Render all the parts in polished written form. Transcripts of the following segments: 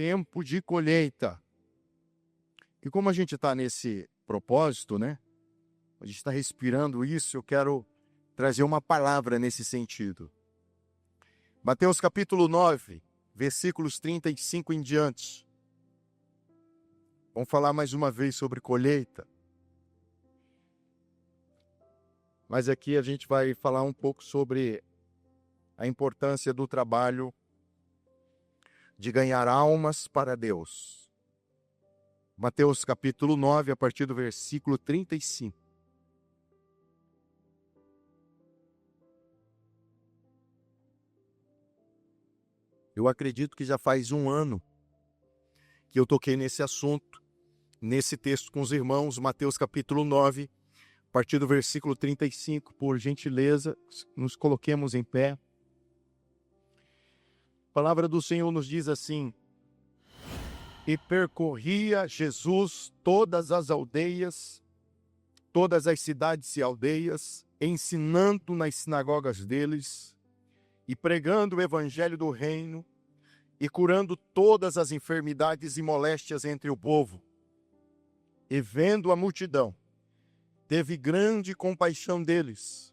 tempo de colheita. E como a gente está nesse propósito, né? A gente está respirando isso, eu quero trazer uma palavra nesse sentido. Mateus capítulo 9, versículos 35 em diante. Vamos falar mais uma vez sobre colheita. Mas aqui a gente vai falar um pouco sobre a importância do trabalho de ganhar almas para Deus. Mateus capítulo 9, a partir do versículo 35. Eu acredito que já faz um ano que eu toquei nesse assunto, nesse texto com os irmãos, Mateus capítulo 9, a partir do versículo 35. Por gentileza, nos coloquemos em pé. A palavra do Senhor nos diz assim: e percorria Jesus todas as aldeias, todas as cidades e aldeias, ensinando nas sinagogas deles e pregando o evangelho do reino e curando todas as enfermidades e moléstias entre o povo. E vendo a multidão, teve grande compaixão deles,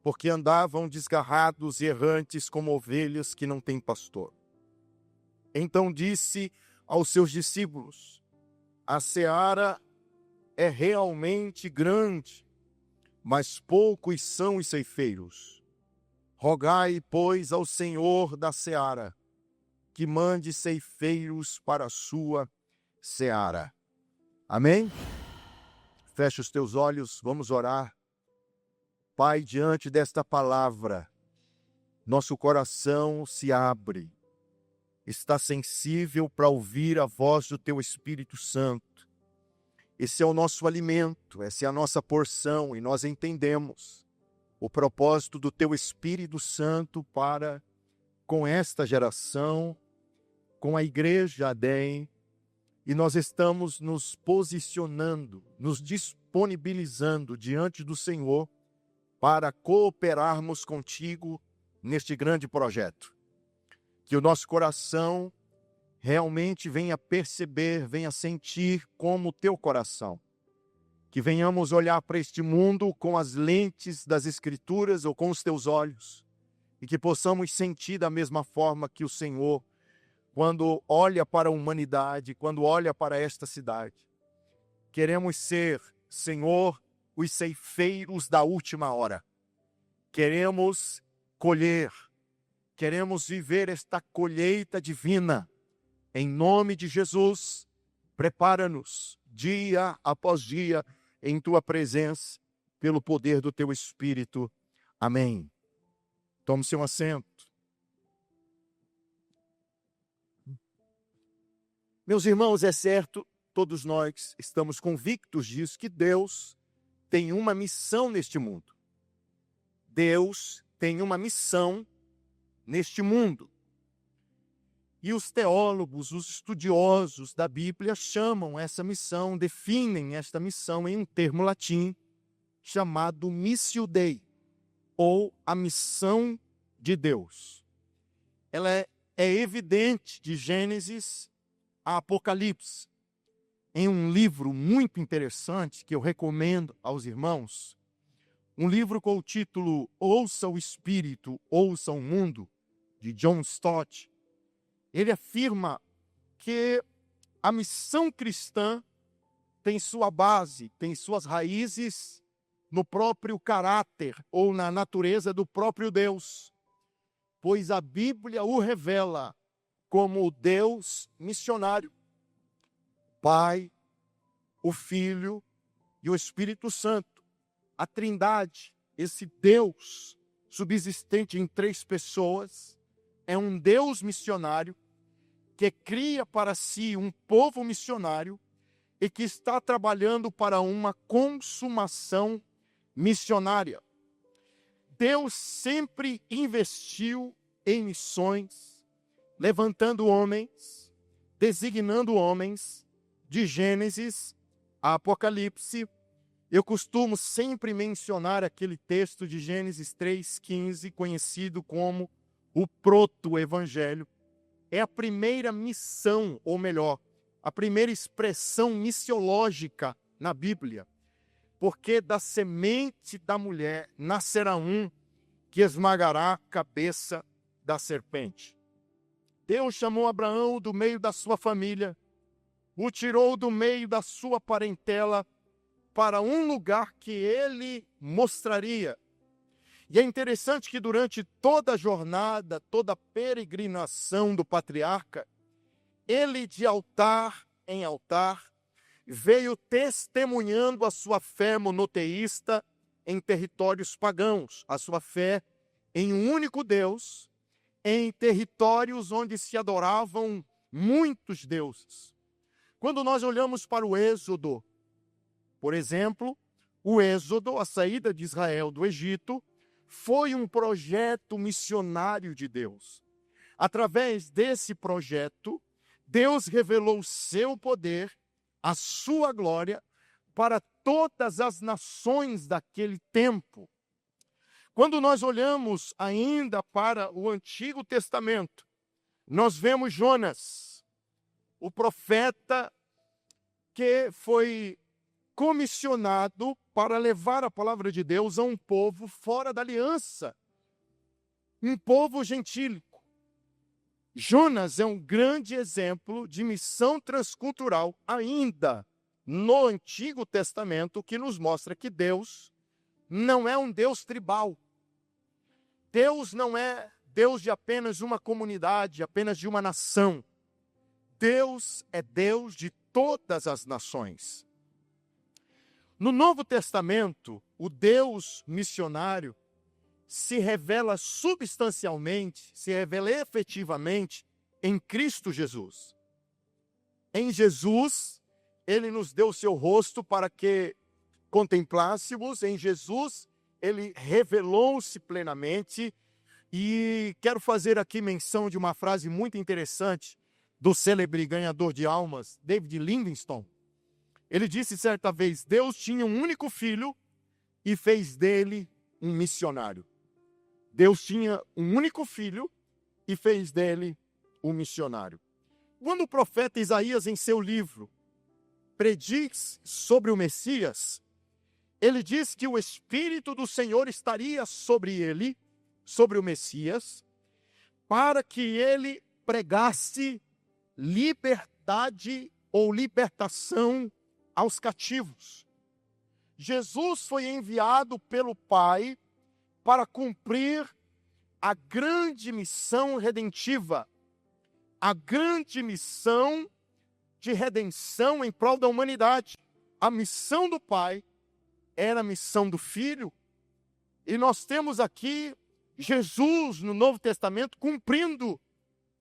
porque andavam desgarrados e errantes como ovelhas que não têm pastor. Então disse aos seus discípulos: a seara é realmente grande, mas poucos são os ceifeiros. Rogai, pois, ao Senhor da seara, que mande ceifeiros para a sua seara. Amém? Fecha os teus olhos, vamos orar. Pai, diante desta palavra, nosso coração se abre, está sensível para ouvir a voz do teu Espírito Santo. Esse é o nosso alimento, essa é a nossa porção, e nós entendemos o propósito do teu Espírito Santo para com esta geração, com a igreja ADEM, e nós estamos nos posicionando, nos disponibilizando diante do Senhor para cooperarmos contigo neste grande projeto. Que o nosso coração realmente venha perceber, venha sentir como o teu coração. Que venhamos olhar para este mundo com as lentes das Escrituras ou com os teus olhos. E que possamos sentir da mesma forma que o Senhor, quando olha para a humanidade, quando olha para esta cidade. Queremos ser, Senhor, os ceifeiros da última hora. Queremos colher, queremos viver esta colheita divina. Em nome de Jesus, prepara-nos dia após dia em tua presença, pelo poder do teu Espírito. Amém. Tome seu assento. Meus irmãos, é certo, todos nós estamos convictos disso, que Deus tem uma missão neste mundo. Deus tem uma missão neste mundo. E os teólogos, os estudiosos da Bíblia chamam essa missão, definem esta missão em um termo latim chamado Missio Dei, ou a missão de Deus. Ela é evidente de Gênesis a Apocalipse. Em um livro muito interessante que eu recomendo aos irmãos, um livro com o título Ouça o Espírito, Ouça o Mundo, de John Stott. Ele afirma que a missão cristã tem sua base, tem suas raízes no próprio caráter ou na natureza do próprio Deus, pois a Bíblia o revela como o Deus missionário. Pai, o Filho e o Espírito Santo. A Trindade, esse Deus subsistente em três pessoas, é um Deus missionário que cria para si um povo missionário e que está trabalhando para uma consumação missionária. Deus sempre investiu em missões, levantando homens, designando homens, de Gênesis a Apocalipse. Eu costumo sempre mencionar aquele texto de Gênesis 3,15, conhecido como o proto-evangelho. é a primeira missão, ou melhor, a primeira expressão missiológica na Bíblia. Porque da semente da mulher nascerá um que esmagará a cabeça da serpente. Deus chamou Abraão do meio da sua família, o tirou do meio da sua parentela para um lugar que ele mostraria. E é interessante que durante toda a jornada, toda a peregrinação do patriarca, ele de altar em altar veio testemunhando a sua fé monoteísta em territórios pagãos, a sua fé em um único Deus, em territórios onde se adoravam muitos deuses. Quando nós olhamos para o Êxodo, por exemplo, o Êxodo, a saída de Israel do Egito, foi um projeto missionário de Deus. Através desse projeto, Deus revelou o seu poder, a sua glória, para todas as nações daquele tempo. Quando nós olhamos ainda para o Antigo Testamento, nós vemos Jonas, o profeta que foi comissionado para levar a palavra de Deus a um povo fora da aliança, um povo gentílico. Jonas é um grande exemplo de missão transcultural ainda no Antigo Testamento, que nos mostra que Deus não é um Deus tribal. Deus não é Deus de apenas uma comunidade, apenas de uma nação. Deus é Deus de todas as nações. No Novo Testamento, o Deus missionário se revela substancialmente, se revela efetivamente em Cristo Jesus. Em Jesus, ele nos deu o seu rosto para que contemplássemos. Em Jesus, ele revelou-se plenamente. E quero fazer aqui menção de uma frase muito interessante do célebre ganhador de almas, David Livingstone. Ele disse certa vez: Deus tinha um único filho e fez dele um missionário. Deus tinha um único filho e fez dele um missionário. Quando o profeta Isaías, em seu livro, prediz sobre o Messias, ele diz que o Espírito do Senhor estaria sobre ele, sobre o Messias, para que ele pregasse liberdade ou libertação aos cativos. Jesus foi enviado pelo Pai para cumprir a grande missão redentiva, a grande missão de redenção em prol da humanidade. A missão do Pai era a missão do Filho, e nós temos aqui Jesus no Novo Testamento cumprindo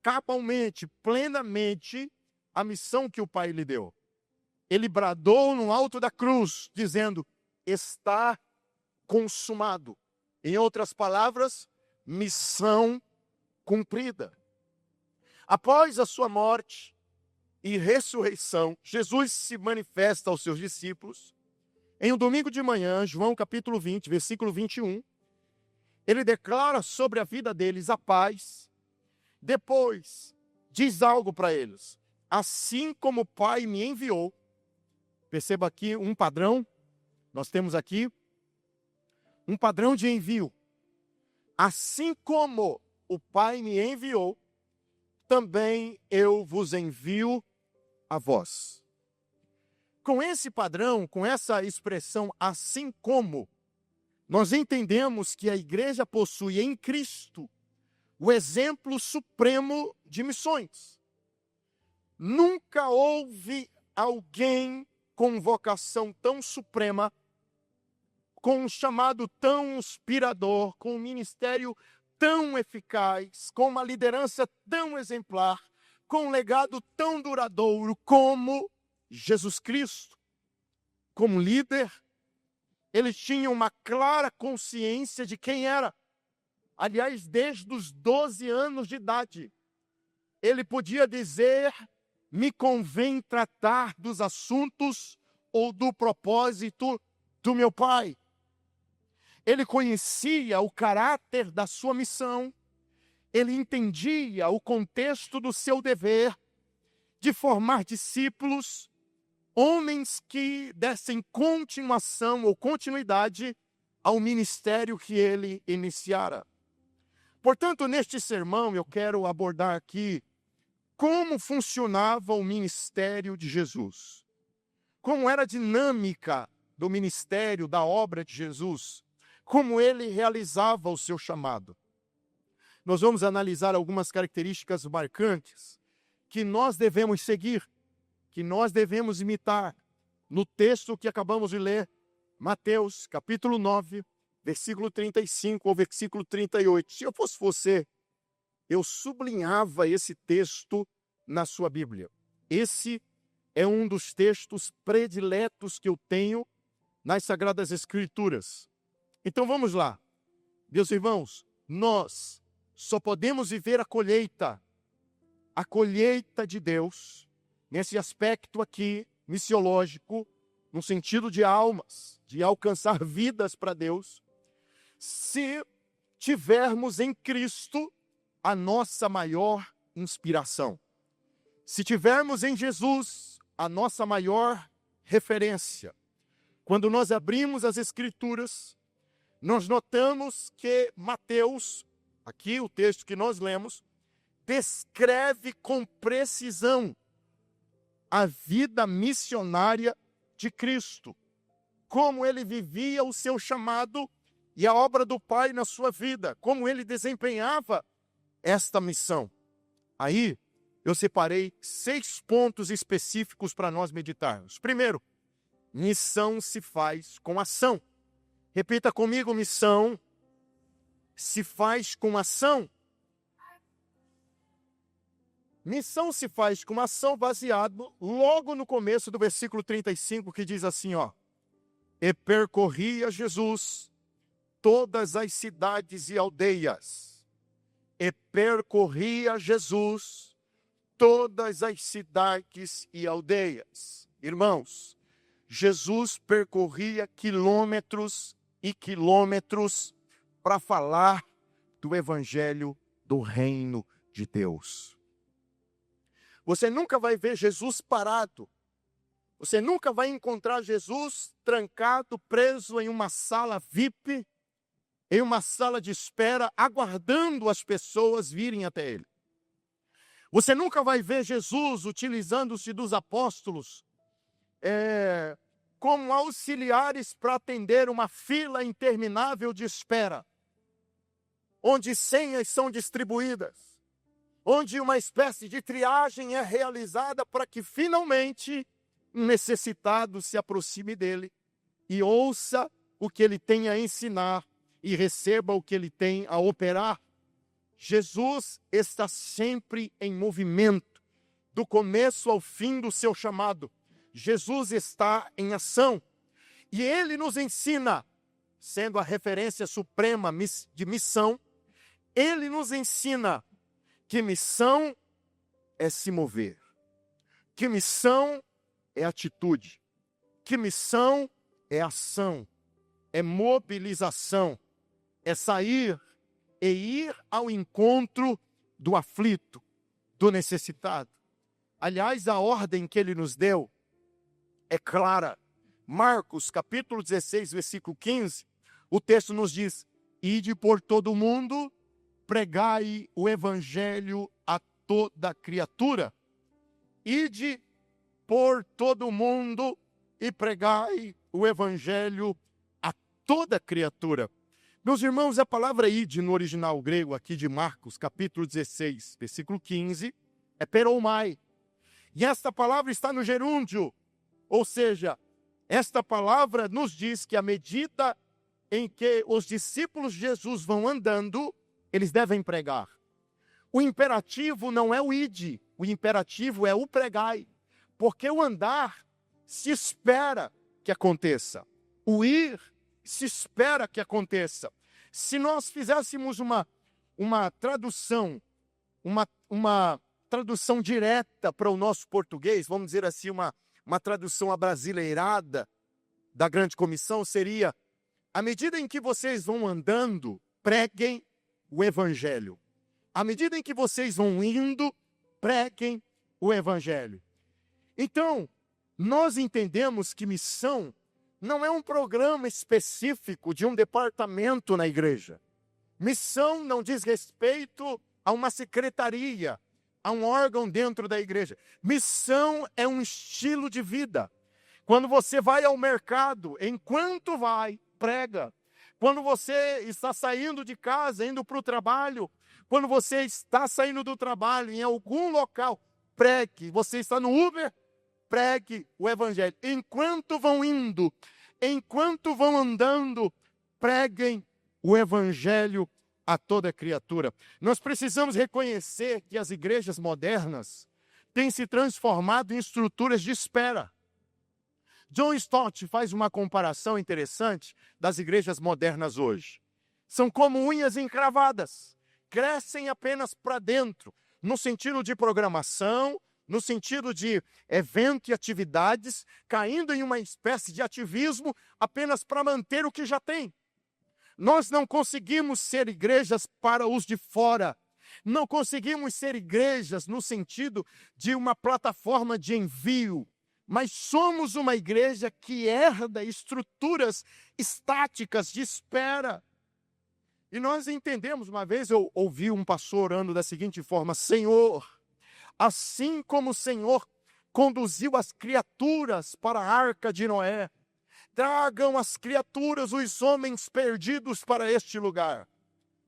cabalmente, plenamente a missão que o Pai lhe deu. Ele bradou no alto da cruz, dizendo: está consumado. Em outras palavras, missão cumprida. Após a sua morte e ressurreição, Jesus se manifesta aos seus discípulos. Em um domingo de manhã, João capítulo 20, versículo 21, ele declara sobre a vida deles a paz. Depois, diz algo para eles: assim como o Pai me enviou. Perceba aqui um padrão. Nós temos aqui um padrão de envio. Assim como o Pai me enviou, também eu vos envio a vós. Com esse padrão, com essa expressão assim como, nós entendemos que a igreja possui em Cristo o exemplo supremo de missões. Nunca houve alguém com vocação tão suprema, com um chamado tão inspirador, com um ministério tão eficaz, com uma liderança tão exemplar, com um legado tão duradouro como Jesus Cristo. Como líder, ele tinha uma clara consciência de quem era. Aliás, desde os 12 anos de idade, ele podia dizer: me convém tratar dos assuntos ou do propósito do meu Pai. Ele conhecia o caráter da sua missão, ele entendia o contexto do seu dever de formar discípulos, homens que dessem continuação ou continuidade ao ministério que ele iniciara. Portanto, neste sermão, eu quero abordar aqui como funcionava o ministério de Jesus. Como era a dinâmica do ministério, da obra de Jesus. Como ele realizava o seu chamado. Nós vamos analisar algumas características marcantes que nós devemos seguir, que nós devemos imitar no texto que acabamos de ler, Mateus, capítulo 9, versículo 35 ou versículo 38. Se eu fosse você, eu sublinhava esse texto na sua Bíblia. Esse é um dos textos prediletos que eu tenho nas Sagradas Escrituras. Então vamos lá. Meus irmãos, nós só podemos viver a colheita de Deus, nesse aspecto aqui, missiológico, no sentido de almas, de alcançar vidas para Deus, se tivermos em Cristo a nossa maior inspiração. Se tivermos em Jesus a nossa maior referência. Quando nós abrimos as Escrituras, nós notamos que Mateus, aqui o texto que nós lemos, descreve com precisão a vida missionária de Cristo. Como ele vivia o seu chamado e a obra do Pai na sua vida. Como ele desempenhava esta missão. Aí, eu separei 6 pontos específicos para nós meditarmos. Primeiro, missão se faz com ação. Repita comigo, missão se faz com ação. Missão se faz com ação baseado logo no começo do versículo 35, que diz assim, ó. E percorria Jesus todas as cidades e aldeias. E percorria Jesus todas as cidades e aldeias. Irmãos, Jesus percorria quilômetros e quilômetros para falar do evangelho do reino de Deus. Você nunca vai ver Jesus parado. Você nunca vai encontrar Jesus trancado, preso em uma sala VIP, em uma sala de espera, aguardando as pessoas virem até ele. Você nunca vai ver Jesus utilizando-se dos apóstolos como auxiliares para atender uma fila interminável de espera, onde senhas são distribuídas, onde uma espécie de triagem é realizada para que finalmente um necessitado se aproxime dele e ouça o que ele tem a ensinar e receba o que ele tem a operar. Jesus está sempre em movimento, do começo ao fim do seu chamado. Jesus está em ação e ele nos ensina, sendo a referência suprema de missão, ele nos ensina que missão é se mover, que missão é atitude, que missão é ação, é mobilização, é sair e ir ao encontro do aflito, do necessitado. Aliás, a ordem que ele nos deu é clara. Marcos, capítulo 16, versículo 15, o texto nos diz, ide por todo o mundo, pregai o evangelho a toda criatura. Ide por todo o mundo e pregai o evangelho a toda criatura. Meus irmãos, a palavra ide no original grego aqui de Marcos, capítulo 16, versículo 15, é peromai. E esta palavra está no gerúndio, ou seja, esta palavra nos diz que à medida em que os discípulos de Jesus vão andando, eles devem pregar. O imperativo não é o ide, o imperativo é o pregai. Porque o andar se espera que aconteça. O ir se espera que aconteça. Se nós fizéssemos uma tradução, uma tradução direta para o nosso português, vamos dizer assim, uma tradução abrasileirada da grande comissão, seria, à medida em que vocês vão andando, preguem o evangelho. À medida em que vocês vão indo, preguem o evangelho. Então, nós entendemos que missão não é um programa específico de um departamento na igreja. Missão não diz respeito a uma secretaria, a um órgão dentro da igreja. Missão é um estilo de vida. Quando você vai ao mercado, enquanto vai, prega. Quando você está saindo de casa, indo para o trabalho, quando você está saindo do trabalho em algum local, pregue. Você está no Uber, pregue o evangelho. Enquanto vão indo, enquanto vão andando, preguem o evangelho a toda criatura. Nós precisamos reconhecer que as igrejas modernas têm se transformado em estruturas de espera. John Stott faz uma comparação interessante das igrejas modernas hoje. São como unhas encravadas, crescem apenas para dentro, no sentido de programação, no sentido de evento e atividades, caindo em uma espécie de ativismo apenas para manter o que já tem. Nós não conseguimos ser igrejas para os de fora. Não conseguimos ser igrejas no sentido de uma plataforma de envio. Mas somos uma igreja que herda estruturas estáticas de espera. E nós entendemos, uma vez eu ouvi um pastor orando da seguinte forma: Senhor, assim como o Senhor conduziu as criaturas para a arca de Noé, tragam as criaturas, os homens perdidos para este lugar.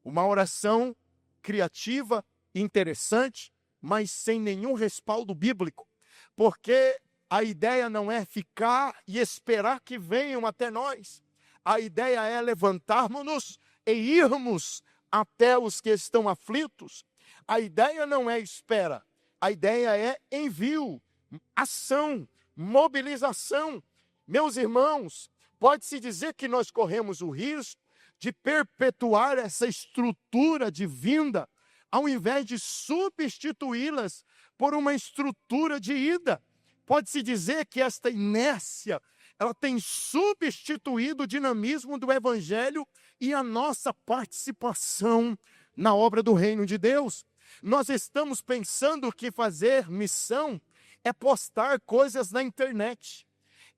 Uma oração criativa, interessante, mas sem nenhum respaldo bíblico. Porque a ideia não é ficar e esperar que venham até nós. A ideia é levantarmos-nos e irmos até os que estão aflitos. A ideia não é espera. A ideia é envio, ação, mobilização. Meus irmãos, pode-se dizer que nós corremos o risco de perpetuar essa estrutura de vinda, ao invés de substituí-las por uma estrutura de ida. Pode-se dizer que esta inércia, ela tem substituído o dinamismo do evangelho e a nossa participação na obra do reino de Deus. Nós estamos pensando que fazer missão é postar coisas na internet.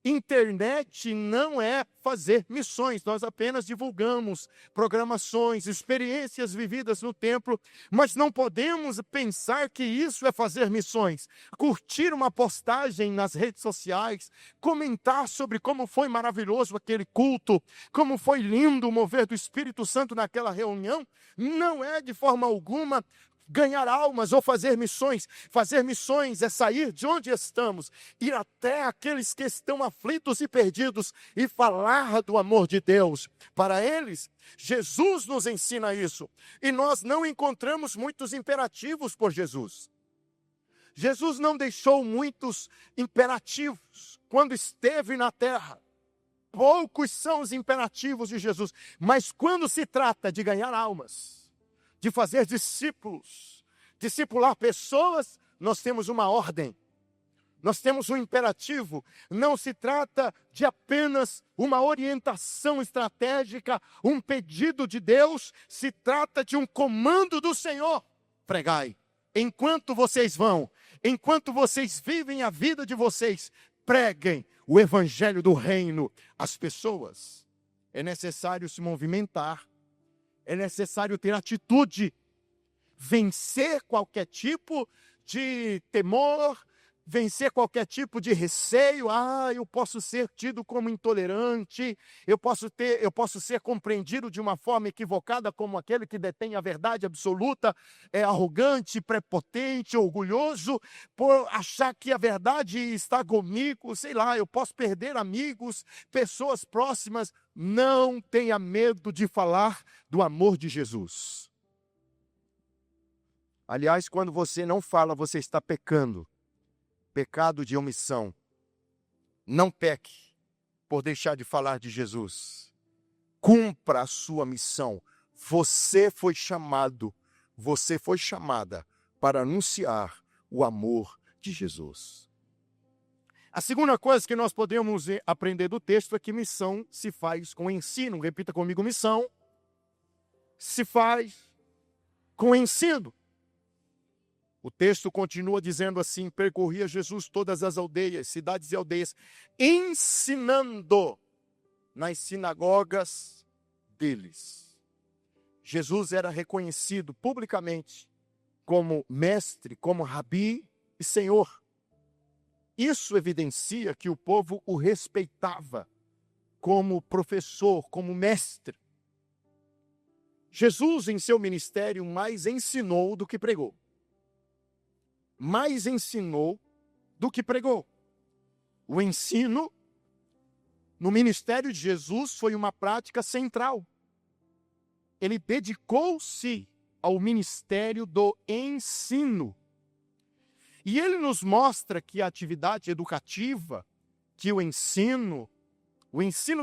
Internet não é fazer missões, nós apenas divulgamos programações, experiências vividas no templo, mas não podemos pensar que isso é fazer missões. Curtir uma postagem nas redes sociais, comentar sobre como foi maravilhoso aquele culto, como foi lindo o mover do Espírito Santo naquela reunião, não é de forma alguma ganhar almas ou fazer missões. Fazer missões é sair de onde estamos, ir até aqueles que estão aflitos e perdidos e falar do amor de Deus para eles. Jesus nos ensina isso. E nós não encontramos muitos imperativos por Jesus. Jesus não deixou muitos imperativos quando esteve na terra. Poucos são os imperativos de Jesus. Mas quando se trata de ganhar almas, de fazer discípulos, discipular pessoas, nós temos uma ordem, nós temos um imperativo. Não se trata de apenas uma orientação estratégica, um pedido de Deus, se trata de um comando do Senhor. Pregai, enquanto vocês vão, enquanto vocês vivem a vida de vocês, preguem o evangelho do reino às pessoas. É necessário se movimentar. É necessário ter atitude, vencer qualquer tipo de temor, vencer qualquer tipo de receio. Eu posso ser tido como intolerante, eu posso ser compreendido de uma forma equivocada como aquele que detém a verdade absoluta, é arrogante, prepotente, orgulhoso, por achar que a verdade está comigo, sei lá, eu posso perder amigos, pessoas próximas. Não tenha medo de falar do amor de Jesus. Aliás, quando você não fala, você está pecando. Pecado de omissão. Não peque por deixar de falar de Jesus. Cumpra a sua missão. Você foi chamado, você foi chamada para anunciar o amor de Jesus. A segunda coisa que nós podemos aprender do texto é que missão se faz com ensino. Repita comigo: missão se faz com ensino. O texto continua dizendo assim: percorria Jesus todas as aldeias, cidades e aldeias, ensinando nas sinagogas deles. Jesus era reconhecido publicamente como mestre, como rabi e senhor. Isso evidencia que o povo o respeitava como professor, como mestre. Jesus, em seu ministério, mais ensinou do que pregou. Mais ensinou do que pregou. O ensino no ministério de Jesus foi uma prática central. Ele dedicou-se ao ministério do ensino. E ele nos mostra que a atividade educativa, que o ensino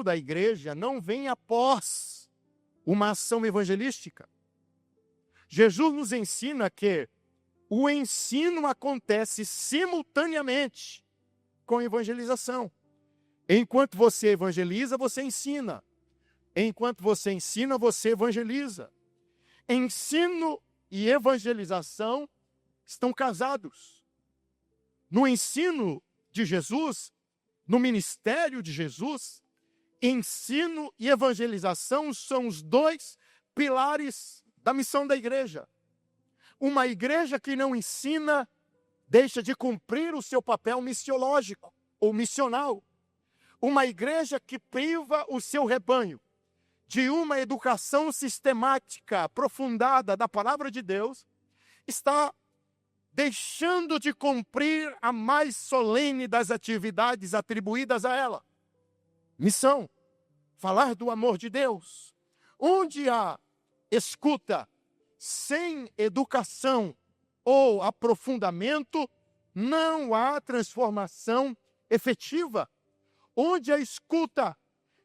da igreja não vem após uma ação evangelística. Jesus nos ensina que o ensino acontece simultaneamente com a evangelização. Enquanto você evangeliza, você ensina. Enquanto você ensina, você evangeliza. Ensino e evangelização estão casados. No ensino de Jesus, no ministério de Jesus, ensino e evangelização são os dois pilares da missão da igreja. Uma igreja que não ensina deixa de cumprir o seu papel missiológico ou missional. Uma igreja que priva o seu rebanho de uma educação sistemática, aprofundada da palavra de Deus, está deixando de cumprir a mais solene das atividades atribuídas a ela. Missão, falar do amor de Deus. Onde há escuta sem educação ou aprofundamento, não há transformação efetiva. Onde há escuta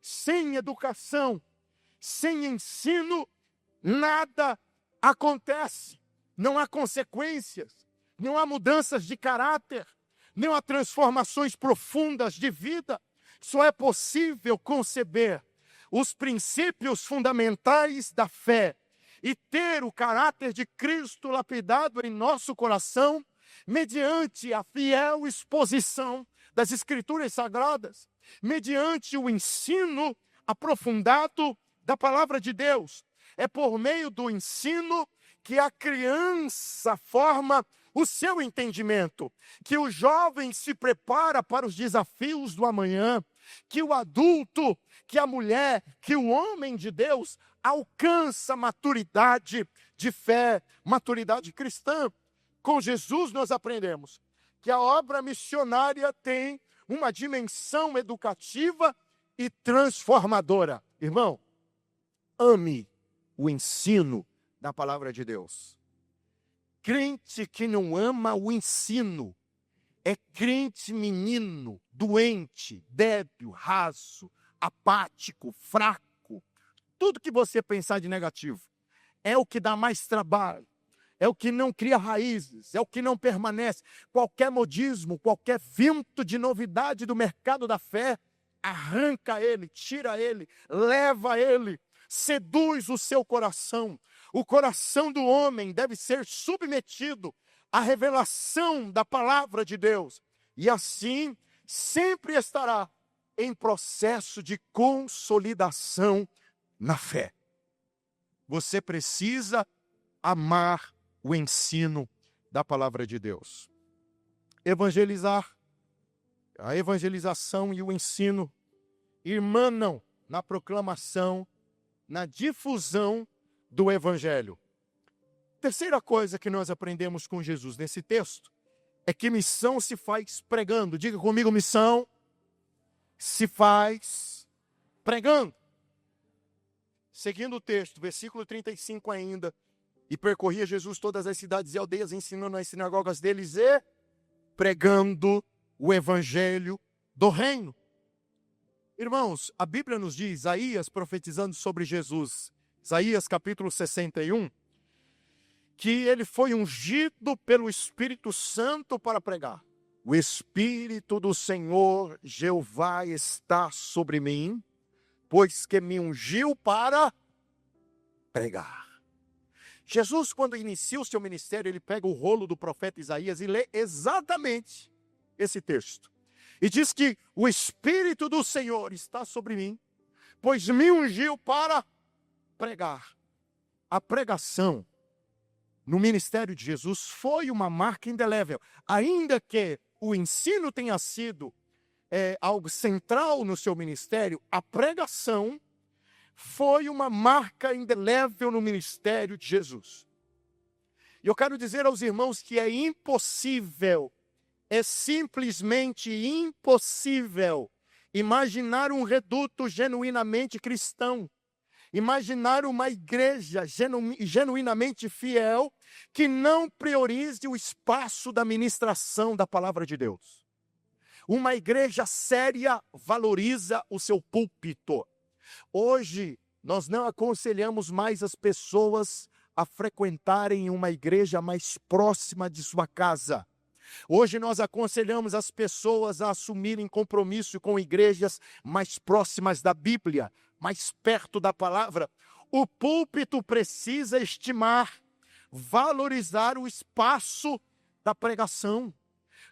sem educação, sem ensino, nada acontece. Não há consequências, não há mudanças de caráter, não há transformações profundas de vida. Só é possível conceber os princípios fundamentais da fé e ter o caráter de Cristo lapidado em nosso coração, mediante a fiel exposição das Escrituras Sagradas, mediante o ensino aprofundado da palavra de Deus. É por meio do ensino que a criança forma o seu entendimento, que o jovem se prepara para os desafios do amanhã, que o adulto, que a mulher, que o homem de Deus alcança maturidade de fé, maturidade cristã. Com Jesus nós aprendemos que a obra missionária tem uma dimensão educativa e transformadora. Irmão, ame o ensino da palavra de Deus. Crente que não ama o ensino é crente menino, doente, débil, raso, apático, fraco. Tudo que você pensar de negativo é o que dá mais trabalho, é o que não cria raízes, é o que não permanece. Qualquer modismo, qualquer vento de novidade do mercado da fé, arranca ele, tira ele, leva ele, seduz o seu coração. O coração do homem deve ser submetido à revelação da palavra de Deus. E assim, sempre estará em processo de consolidação na fé. Você precisa amar o ensino da palavra de Deus. Evangelizar, a evangelização e o ensino irmanam na proclamação, na difusão do evangelho. Terceira coisa que nós aprendemos com Jesus nesse texto é que missão se faz pregando. Diga comigo, missão se faz pregando. Seguindo o texto, versículo 35 ainda, e percorria Jesus todas as cidades e aldeias, ensinando nas sinagogas deles e pregando o evangelho do reino. Irmãos, a Bíblia nos diz, Isaías profetizando sobre Jesus, Isaías capítulo 61, que ele foi ungido pelo Espírito Santo para pregar. O Espírito do Senhor Jeová está sobre mim, pois que me ungiu para pregar. Jesus, quando inicia o seu ministério, ele pega o rolo do profeta Isaías e lê exatamente esse texto. E diz que o Espírito do Senhor está sobre mim, pois me ungiu para pregar. A pregação no ministério de Jesus foi uma marca indelével. Ainda que o ensino tenha sido algo central no seu ministério, a pregação foi uma marca indelével no ministério de Jesus. E eu quero dizer aos irmãos que é impossível, é simplesmente impossível imaginar um reduto genuinamente cristão, imaginar uma igreja genuinamente fiel que não priorize o espaço da ministração da palavra de Deus. Uma igreja séria valoriza o seu púlpito. Hoje, nós não aconselhamos mais as pessoas a frequentarem uma igreja mais próxima de sua casa. Hoje nós aconselhamos as pessoas a assumirem compromisso com igrejas mais próximas da Bíblia, mais perto da palavra. O púlpito precisa estimar, valorizar o espaço da pregação.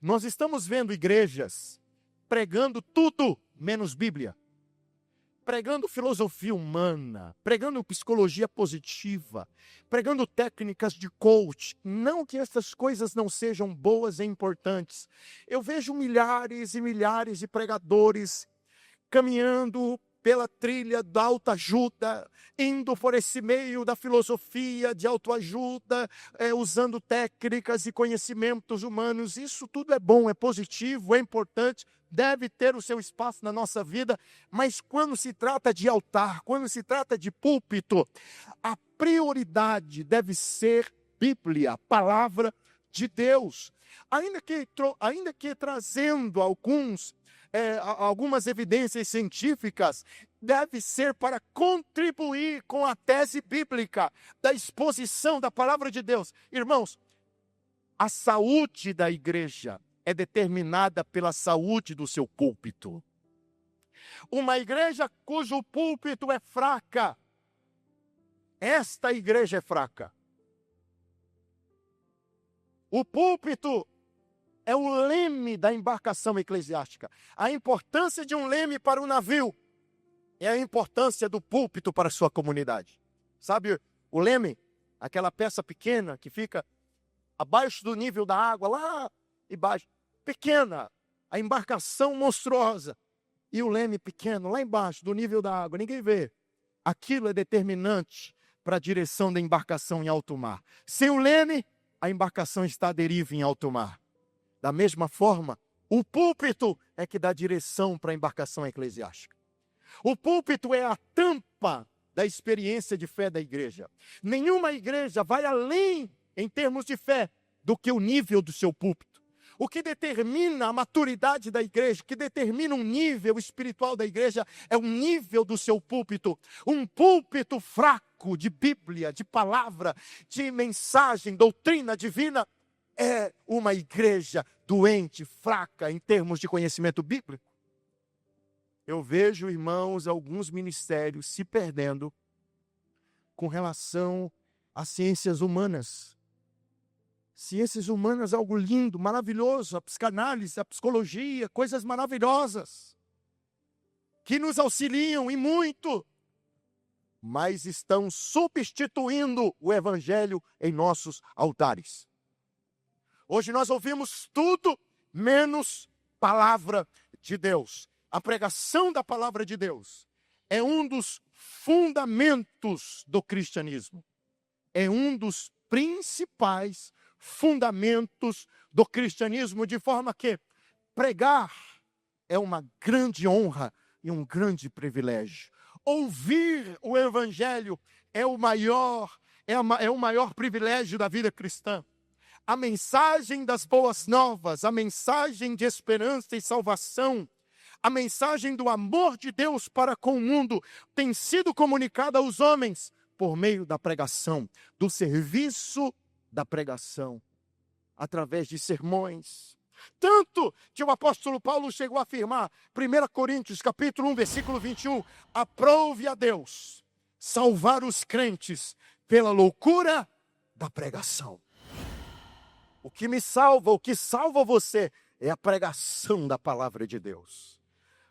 Nós estamos vendo igrejas pregando tudo menos Bíblia, pregando filosofia humana, pregando psicologia positiva, pregando técnicas de coach. Não que essas coisas não sejam boas e importantes. Eu vejo milhares e milhares de pregadores caminhando pela trilha da autoajuda, indo por esse meio da filosofia de autoajuda, usando técnicas e conhecimentos humanos. Isso tudo é bom, é positivo, é importante, deve ter o seu espaço na nossa vida, mas quando se trata de altar, quando se trata de púlpito, a prioridade deve ser Bíblia, a palavra de Deus. Ainda que trazendo algumas evidências científicas, deve ser para contribuir com a tese bíblica da exposição da palavra de Deus. Irmãos, a saúde da igreja é determinada pela saúde do seu púlpito. Uma igreja cujo púlpito é fraca, esta igreja é fraca. O púlpito é o leme da embarcação eclesiástica. A importância de um leme para o navio é a importância do púlpito para a sua comunidade. Sabe o leme? Aquela peça pequena que fica abaixo do nível da água, lá embaixo. Pequena, a embarcação monstruosa. E o leme pequeno, lá embaixo do nível da água. Ninguém vê. Aquilo é determinante para a direção da embarcação em alto mar. Sem o leme, a embarcação está à deriva em alto mar. Da mesma forma, o púlpito é que dá direção para a embarcação eclesiástica. O púlpito é a tampa da experiência de fé da igreja. Nenhuma igreja vai além, em termos de fé, do que o nível do seu púlpito. O que determina a maturidade da igreja, o que determina um nível espiritual da igreja, é o nível do seu púlpito. Um púlpito fraco de Bíblia, de palavra, de mensagem, doutrina divina, é uma igreja doente, fraca em termos de conhecimento bíblico. Eu vejo, irmãos, alguns ministérios se perdendo com relação às ciências humanas. Ciências humanas, algo lindo, maravilhoso, a psicanálise, a psicologia, coisas maravilhosas, que nos auxiliam e muito, mas estão substituindo o evangelho em nossos altares. Hoje nós ouvimos tudo menos palavra de Deus. A pregação da palavra de Deus é um dos fundamentos do cristianismo. É um dos principais fundamentos do cristianismo, de forma que pregar é uma grande honra e um grande privilégio. Ouvir o evangelho é o maior privilégio da vida cristã. A mensagem das boas novas, a mensagem de esperança e salvação, a mensagem do amor de Deus para com o mundo tem sido comunicada aos homens por meio da pregação, do serviço da pregação, através de sermões. Tanto que o apóstolo Paulo chegou a afirmar, 1 Coríntios, capítulo 1, versículo 21, aprove a Deus salvar os crentes pela loucura da pregação. O que me salva, o que salva você, é a pregação da palavra de Deus.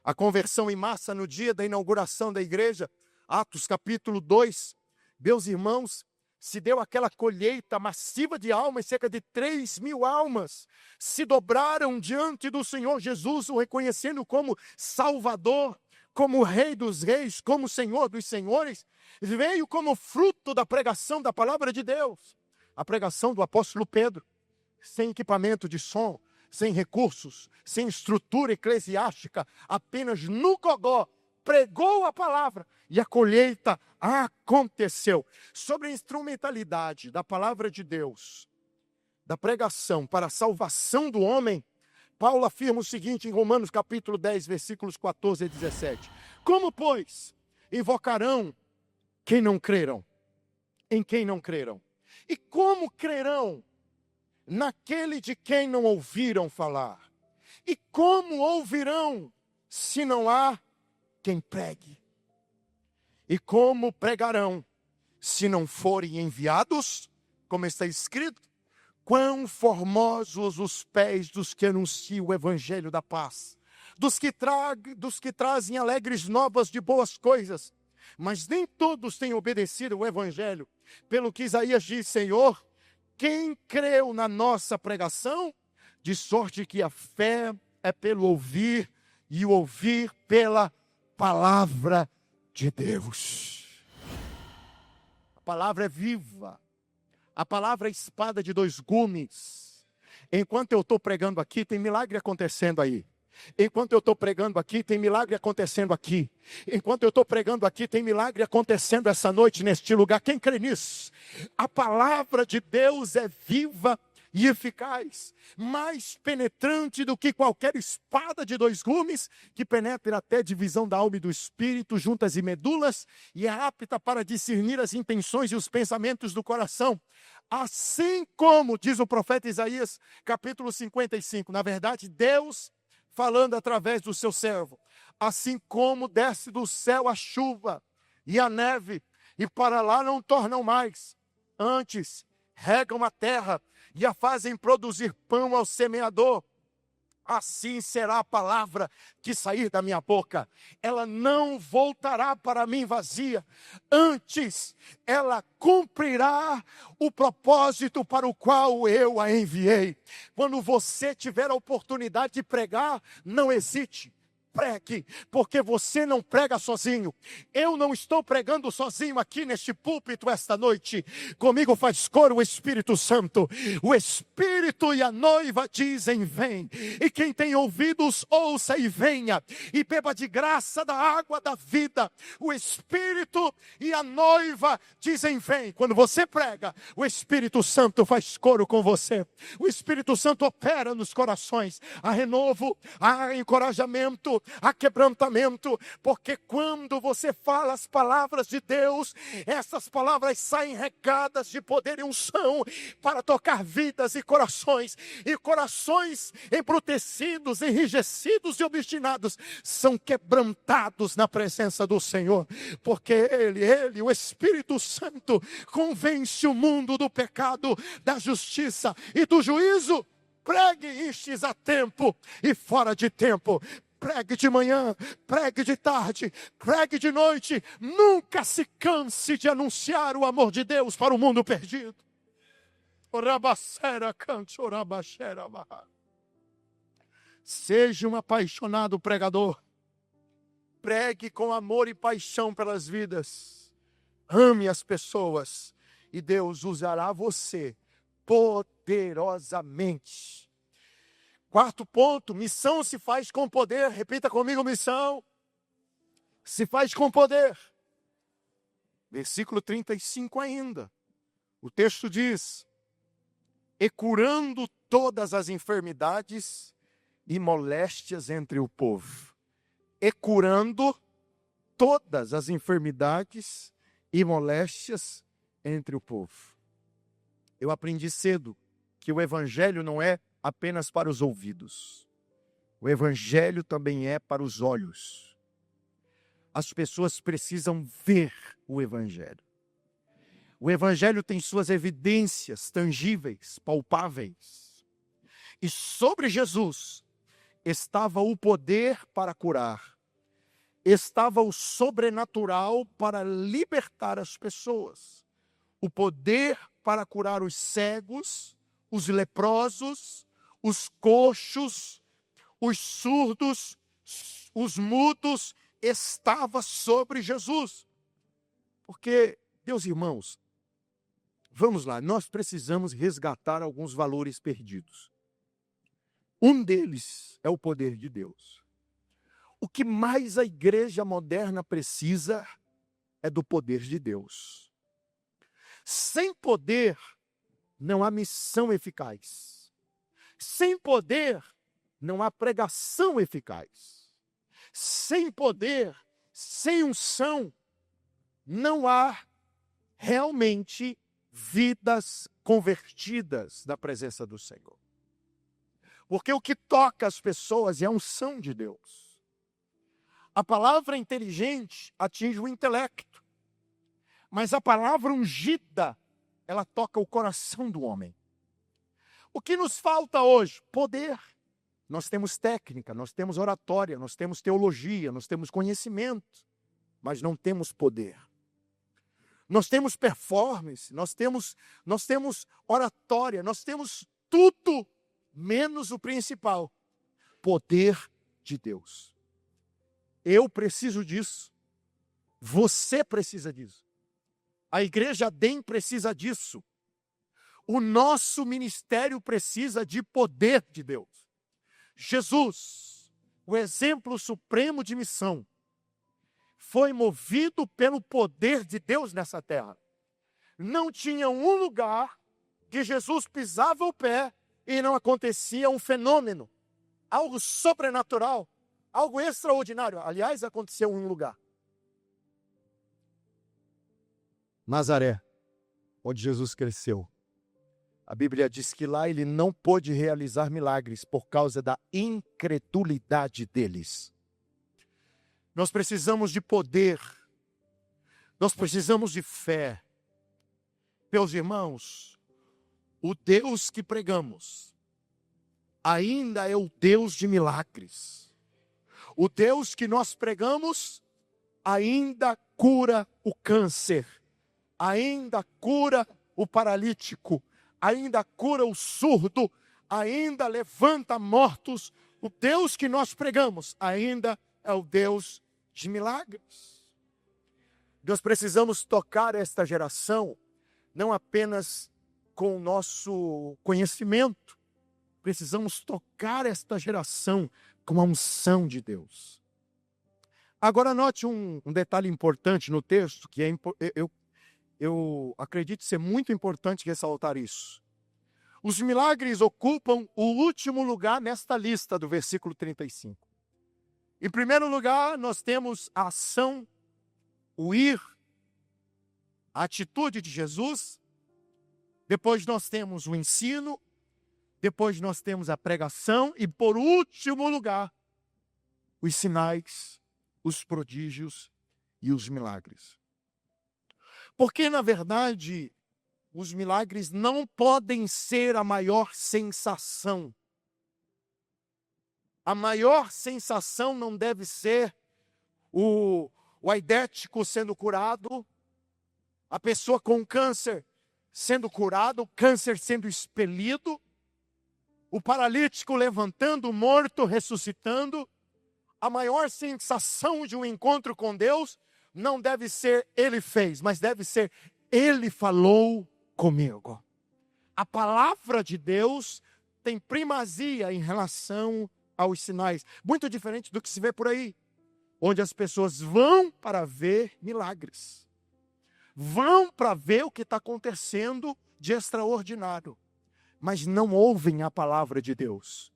A conversão em massa no dia da inauguração da igreja, Atos capítulo 2, meus irmãos, se deu aquela colheita massiva de almas, cerca de 3.000 almas se dobraram diante do Senhor Jesus, o reconhecendo como Salvador, como Rei dos Reis, como Senhor dos Senhores. Veio como fruto da pregação da palavra de Deus. A pregação do apóstolo Pedro, sem equipamento de som, sem recursos, sem estrutura eclesiástica, apenas no gogó, pregou a palavra e a colheita aconteceu. Sobre a instrumentalidade da palavra de Deus, da pregação para a salvação do homem, Paulo afirma o seguinte em Romanos capítulo 10, versículos 14 e 17. Como, pois, invocarão quem não creram? Em quem não creram? E como crerão naquele de quem não ouviram falar? E como ouvirão se não há quem pregue? E como pregarão se não forem enviados? Como está escrito, quão formosos os pés dos que anunciam o evangelho da paz, dos que trazem alegres novas de boas coisas. Mas nem todos têm obedecido o evangelho. Pelo que Isaías diz, Senhor, quem creu na nossa pregação? De sorte que a fé é pelo ouvir, e o ouvir pela palavra de Deus. A palavra é viva. A palavra é espada de dois gumes. Enquanto eu estou pregando aqui, tem milagre acontecendo aí. Enquanto eu estou pregando aqui, tem milagre acontecendo aqui. Enquanto eu estou pregando aqui, tem milagre acontecendo essa noite neste lugar. Quem crê nisso? A palavra de Deus é viva e eficaz, mais penetrante do que qualquer espada de dois gumes, que penetra até divisão da alma e do espírito, juntas e medulas, e é apta para discernir as intenções e os pensamentos do coração. Assim como, diz o profeta Isaías, capítulo 55, na verdade, Deus falando através do seu servo, assim como desce do céu a chuva e a neve, e para lá não tornam mais, antes regam a terra e a fazem produzir pão ao semeador, assim será a palavra que sair da minha boca. Ela não voltará para mim vazia, antes ela cumprirá o propósito para o qual eu a enviei. Quando você tiver a oportunidade de pregar, não hesite. Pregue, porque você não prega sozinho. Eu não estou pregando sozinho aqui neste púlpito esta noite. Comigo faz coro o Espírito Santo. O Espírito e a noiva dizem vem. E quem tem ouvidos ouça e venha. E beba de graça da água da vida. O Espírito e a noiva dizem vem. Quando você prega, o Espírito Santo faz coro com você. O Espírito Santo opera nos corações. Há renovo, há encorajamento, há quebrantamento, porque quando você fala as palavras de Deus, essas palavras saem regadas de poder e unção para tocar vidas e corações embrutecidos, enrijecidos e obstinados são quebrantados na presença do Senhor, porque Ele, o Espírito Santo, convence o mundo do pecado, da justiça e do juízo. Pregue estes a tempo e fora de tempo. Pregue de manhã, pregue de tarde, pregue de noite. Nunca se canse de anunciar o amor de Deus para o mundo perdido. Seja um apaixonado pregador. Pregue com amor e paixão pelas vidas. Ame as pessoas e Deus usará você poderosamente. Quarto ponto, missão se faz com poder. Repita comigo, missão se faz com poder. Versículo 35 ainda. O texto diz, e curando todas as enfermidades e moléstias entre o povo. E curando todas as enfermidades e moléstias entre o povo. Eu aprendi cedo que o evangelho não é apenas para os ouvidos. O evangelho também é para os olhos. As pessoas precisam ver o evangelho. O Evangelho tem suas evidências tangíveis, palpáveis. E sobre Jesus estava o poder para curar. Estava o sobrenatural para libertar as pessoas. O poder para curar os cegos, os leprosos, os coxos, os surdos, os mudos, estava sobre Jesus. Porque, meus irmãos, vamos lá, nós precisamos resgatar alguns valores perdidos. Um deles é o poder de Deus. O que mais a igreja moderna precisa é do poder de Deus. Sem poder, não há missão eficaz. Sem poder, não há pregação eficaz. Sem poder, sem unção, não há realmente vidas convertidas da presença do Senhor. Porque o que toca as pessoas é a unção de Deus. A palavra inteligente atinge o intelecto, mas a palavra ungida, ela toca o coração do homem. O que nos falta hoje? Poder. Nós temos técnica, nós temos oratória, nós temos teologia, nós temos conhecimento, mas não temos poder. Nós temos performance, nós temos oratória, nós temos tudo, menos o principal, poder de Deus. Eu preciso disso. Você precisa disso. A igreja ADEM precisa disso. O nosso ministério precisa de poder de Deus. Jesus, o exemplo supremo de missão, foi movido pelo poder de Deus nessa terra. Não tinha um lugar que Jesus pisava o pé e não acontecia um fenômeno, algo sobrenatural, algo extraordinário. Aliás, aconteceu em um lugar. Nazaré, onde Jesus cresceu. A Bíblia diz que lá ele não pôde realizar milagres por causa da incredulidade deles. Nós precisamos de poder. Nós precisamos de fé. Meus irmãos, o Deus que pregamos ainda é o Deus de milagres. O Deus que nós pregamos ainda cura o câncer, ainda cura o paralítico, ainda cura o surdo, ainda levanta mortos. O Deus que nós pregamos ainda é o Deus de milagres. Nós precisamos tocar esta geração não apenas com o nosso conhecimento, precisamos tocar esta geração com a unção de Deus. Agora note um detalhe importante no texto, que eu acredito ser muito importante ressaltar isso. Os milagres ocupam o último lugar nesta lista do versículo 35. Em primeiro lugar, nós temos a ação, o ir, a atitude de Jesus. Depois nós temos o ensino. Depois nós temos a pregação. E por último lugar, os sinais, os prodígios e os milagres. Porque, na verdade, os milagres não podem ser a maior sensação. A maior sensação não deve ser o aidético sendo curado, a pessoa com câncer sendo curado, o câncer sendo expelido, o paralítico levantando, o morto ressuscitando. A maior sensação de um encontro com Deus não deve ser ele fez, mas deve ser ele falou comigo. A palavra de Deus tem primazia em relação aos sinais, muito diferente do que se vê por aí, onde as pessoas vão para ver milagres, vão para ver o que está acontecendo de extraordinário, mas não ouvem a palavra de Deus.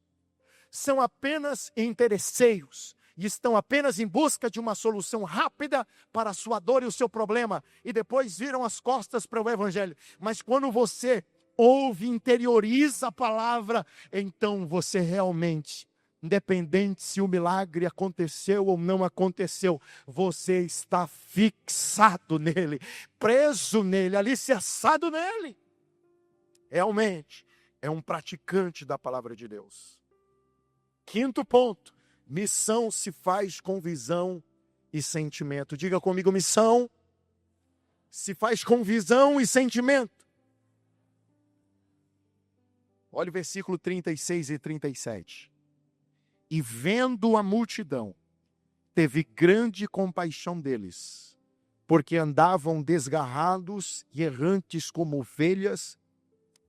São apenas interesseiros e estão apenas em busca de uma solução rápida para a sua dor e o seu problema, e depois viram as costas para o Evangelho. Mas quando você ouve, interioriza a palavra, então você realmente Independente se o milagre aconteceu ou não aconteceu, você está fixado nele, preso nele, alicerçado nele. Realmente, é um praticante da palavra de Deus. Quinto ponto, missão se faz com visão e sentimento. Diga comigo, missão se faz com visão e sentimento. Olha o versículo 36 e 37. E vendo a multidão, teve grande compaixão deles, porque andavam desgarrados e errantes como ovelhas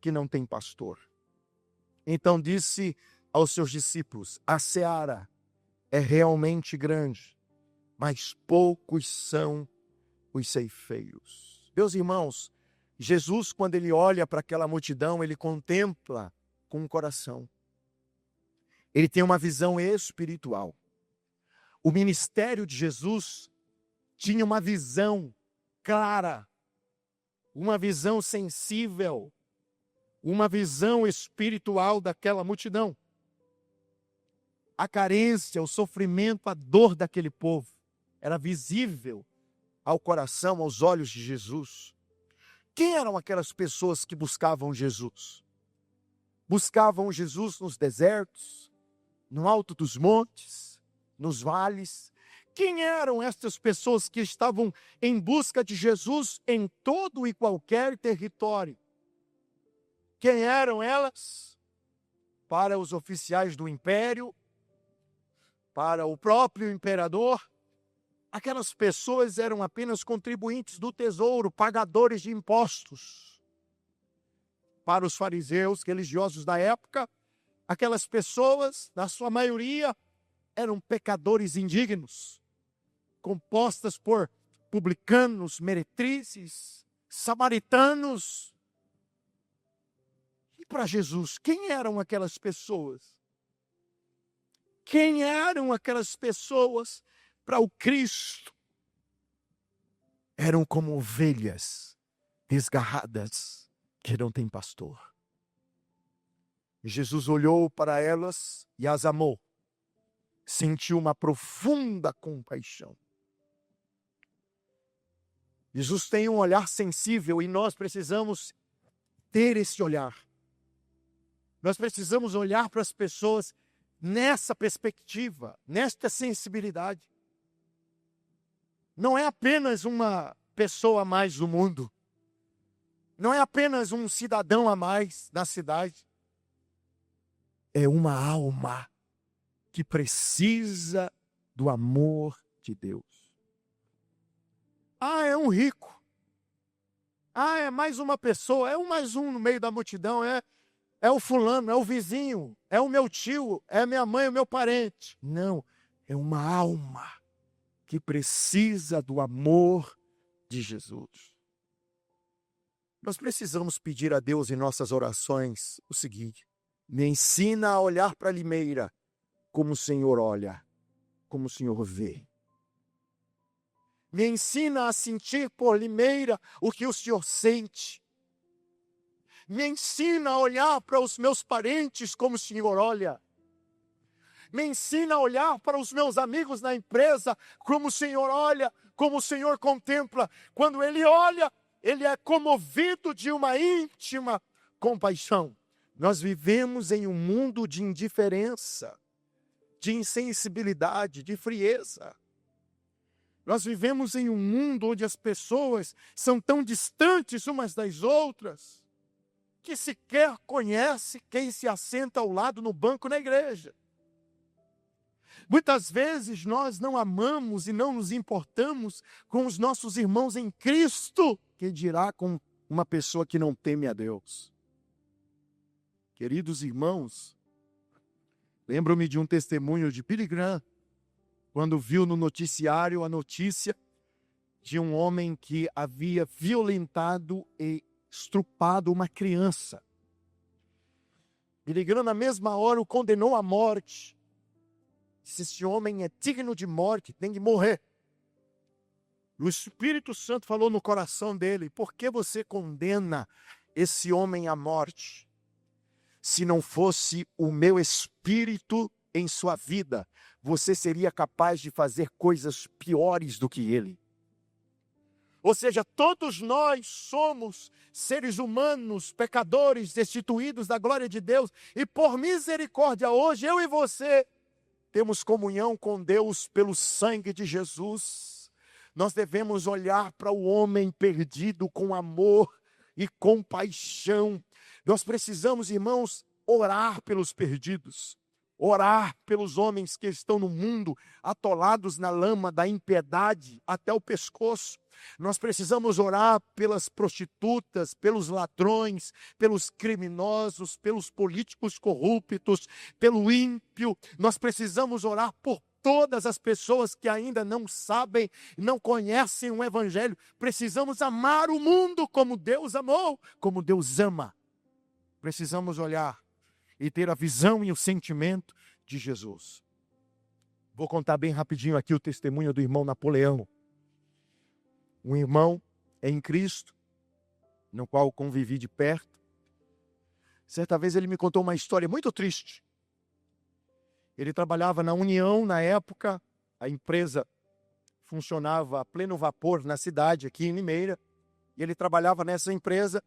que não têm pastor. Então disse aos seus discípulos: a seara é realmente grande, mas poucos são os ceifeiros. Meus irmãos, Jesus, quando ele olha para aquela multidão, ele contempla com o coração. Ele tem uma visão espiritual. O ministério de Jesus tinha uma visão clara, uma visão sensível, uma visão espiritual daquela multidão. A carência, o sofrimento, a dor daquele povo era visível ao coração, aos olhos de Jesus. Quem eram aquelas pessoas que buscavam Jesus? Buscavam Jesus nos desertos, no alto dos montes, nos vales. Quem eram estas pessoas que estavam em busca de Jesus em todo e qualquer território? Quem eram elas? Para os oficiais do império, para o próprio imperador, aquelas pessoas eram apenas contribuintes do tesouro, pagadores de impostos. Para os fariseus religiosos da época, aquelas pessoas, na sua maioria, eram pecadores indignos, compostas por publicanos, meretrizes, samaritanos. E para Jesus, quem eram aquelas pessoas? Quem eram aquelas pessoas para o Cristo? Eram como ovelhas desgarradas que não têm pastor. Jesus olhou para elas e as amou. Sentiu uma profunda compaixão. Jesus tem um olhar sensível e nós precisamos ter esse olhar. Nós precisamos olhar para as pessoas nessa perspectiva, nesta sensibilidade. Não é apenas uma pessoa a mais do mundo. Não é apenas um cidadão a mais na cidade. É uma alma que precisa do amor de Deus. Ah, é um rico. Ah, é mais uma pessoa. É um mais um no meio da multidão. É o fulano, é o vizinho, é o meu tio, é a minha mãe, o meu parente. Não, é uma alma que precisa do amor de Jesus. Nós precisamos pedir a Deus em nossas orações o seguinte: me ensina a olhar para a Limeira como o Senhor olha, como o Senhor vê. Me ensina a sentir por Limeira o que o Senhor sente. Me ensina a olhar para os meus parentes como o Senhor olha. Me ensina a olhar para os meus amigos na empresa como o Senhor olha, como o Senhor contempla. Quando Ele olha, Ele é comovido de uma íntima compaixão. Nós vivemos em um mundo de indiferença, de insensibilidade, de frieza. Nós vivemos em um mundo onde as pessoas são tão distantes umas das outras, que sequer conhece quem se assenta ao lado no banco na igreja. Muitas vezes nós não amamos e não nos importamos com os nossos irmãos em Cristo, que dirá com uma pessoa que não teme a Deus. Queridos irmãos, lembro-me de um testemunho de Billy Graham, quando viu no noticiário a notícia de um homem que havia violentado e estrupado uma criança. Billy Graham, na mesma hora, o condenou à morte. Disse: esse homem é digno de morte, tem que morrer. O Espírito Santo falou no coração dele: por que você condena esse homem à morte? Se não fosse o meu espírito em sua vida, você seria capaz de fazer coisas piores do que ele. Ou seja, todos nós somos seres humanos, pecadores, destituídos da glória de Deus. E por misericórdia, hoje eu e você temos comunhão com Deus pelo sangue de Jesus. Nós devemos olhar para o homem perdido com amor e compaixão. Nós precisamos, irmãos, orar pelos perdidos. Orar pelos homens que estão no mundo atolados na lama da impiedade até o pescoço. Nós precisamos orar pelas prostitutas, pelos ladrões, pelos criminosos, pelos políticos corruptos, pelo ímpio. Nós precisamos orar por todas as pessoas que ainda não sabem, não conhecem o Evangelho. Precisamos amar o mundo como Deus amou, como Deus ama. Precisamos olhar e ter a visão e o sentimento de Jesus. Vou contar bem rapidinho aqui o testemunho do irmão Napoleão. Um irmão em Cristo, no qual convivi de perto. Certa vez ele me contou uma história muito triste. Ele trabalhava na União na época, a empresa funcionava a pleno vapor na cidade, aqui em Limeira, e ele trabalhava nessa empresa,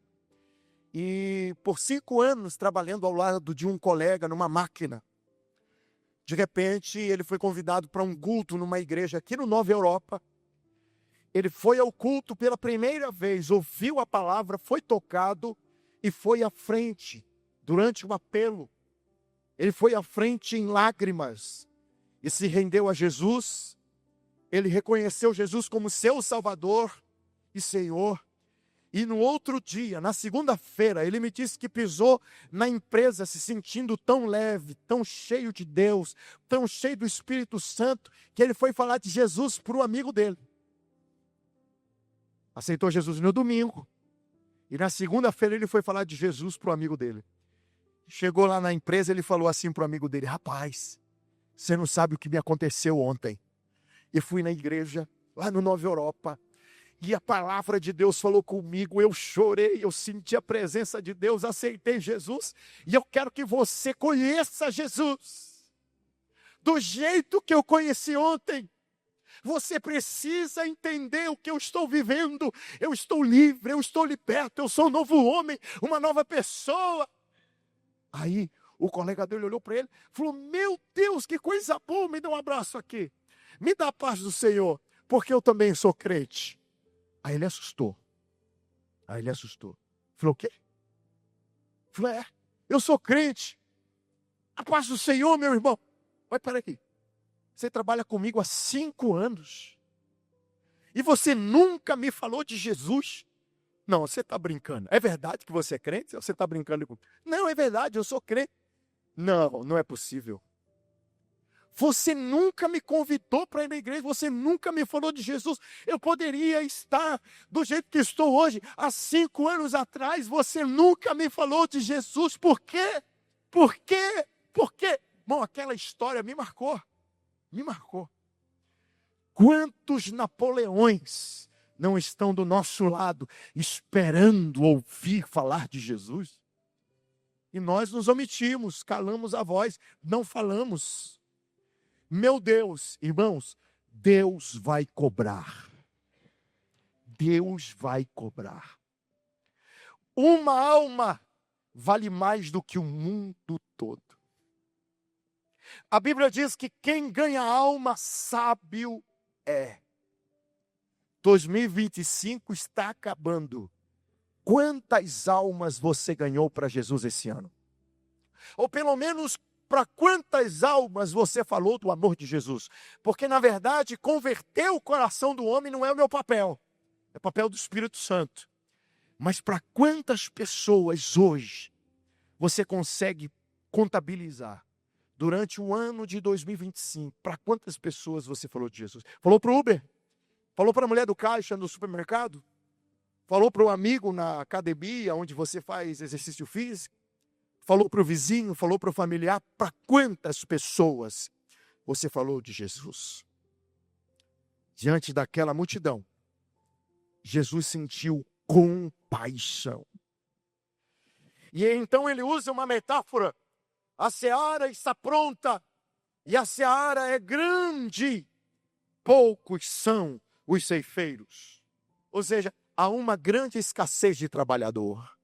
e por 5 anos trabalhando ao lado de um colega numa máquina. De repente, ele foi convidado para um culto numa igreja aqui no Nova Europa. Ele foi ao culto pela primeira vez, ouviu a palavra, foi tocado e foi à frente durante o apelo. Ele foi à frente em lágrimas e se rendeu a Jesus. Ele reconheceu Jesus como seu Salvador e Senhor. E no outro dia, na segunda-feira, ele me disse que pisou na empresa se sentindo tão leve, tão cheio de Deus, tão cheio do Espírito Santo, que ele foi falar de Jesus para o amigo dele. Aceitou Jesus no domingo. E na segunda-feira ele foi falar de Jesus para o amigo dele. Chegou lá na empresa, ele falou assim para o amigo dele: rapaz, você não sabe o que me aconteceu ontem. Eu fui na igreja, lá no Nova Europa, e a palavra de Deus falou comigo, eu chorei, eu senti a presença de Deus, aceitei Jesus, e eu quero que você conheça Jesus, do jeito que eu conheci ontem. Você precisa entender o que eu estou vivendo. Eu estou livre, eu estou liberto, eu sou um novo homem, uma nova pessoa. Aí o colega dele olhou para ele e falou: meu Deus, que coisa boa, me dá um abraço aqui. Me dá a paz do Senhor, porque eu também sou crente. Aí ele assustou. Falou: o quê? Falou: eu sou crente. A paz do Senhor, meu irmão. Vai, peraí. Você trabalha comigo há 5 anos. E você nunca me falou de Jesus? Não, você está brincando. É verdade que você é crente? Ou você está brincando comigo? Não, é verdade, eu sou crente. Não, não é possível. Você nunca me convidou para ir na igreja, você nunca me falou de Jesus. Eu poderia estar do jeito que estou hoje. Há 5 anos atrás, você nunca me falou de Jesus. Por quê? Por quê? Por quê? Bom, aquela história me marcou. Me marcou. Quantos Napoleões não estão do nosso lado, esperando ouvir falar de Jesus? E nós nos omitimos, calamos a voz, não falamos. Meu Deus, irmãos, Deus vai cobrar. Deus vai cobrar. Uma alma vale mais do que o mundo todo. A Bíblia diz que quem ganha alma sábio é. 2025 está acabando. Quantas almas você ganhou para Jesus esse ano? Ou pelo menos para quantas almas você falou do amor de Jesus? Porque na verdade converter o coração do homem não é o meu papel. É o papel do Espírito Santo. Mas para quantas pessoas hoje você consegue contabilizar? Durante o ano de 2025, para quantas pessoas você falou de Jesus? Falou para o Uber? Falou para a mulher do caixa no supermercado? Falou para o amigo na academia, onde você faz exercício físico? Falou para o vizinho? Falou para o familiar? Para quantas pessoas você falou de Jesus? Diante daquela multidão, Jesus sentiu compaixão. E então ele usa uma metáfora. A seara está pronta, e a seara é grande, poucos são os ceifeiros. Ou seja, há uma grande escassez de trabalhador.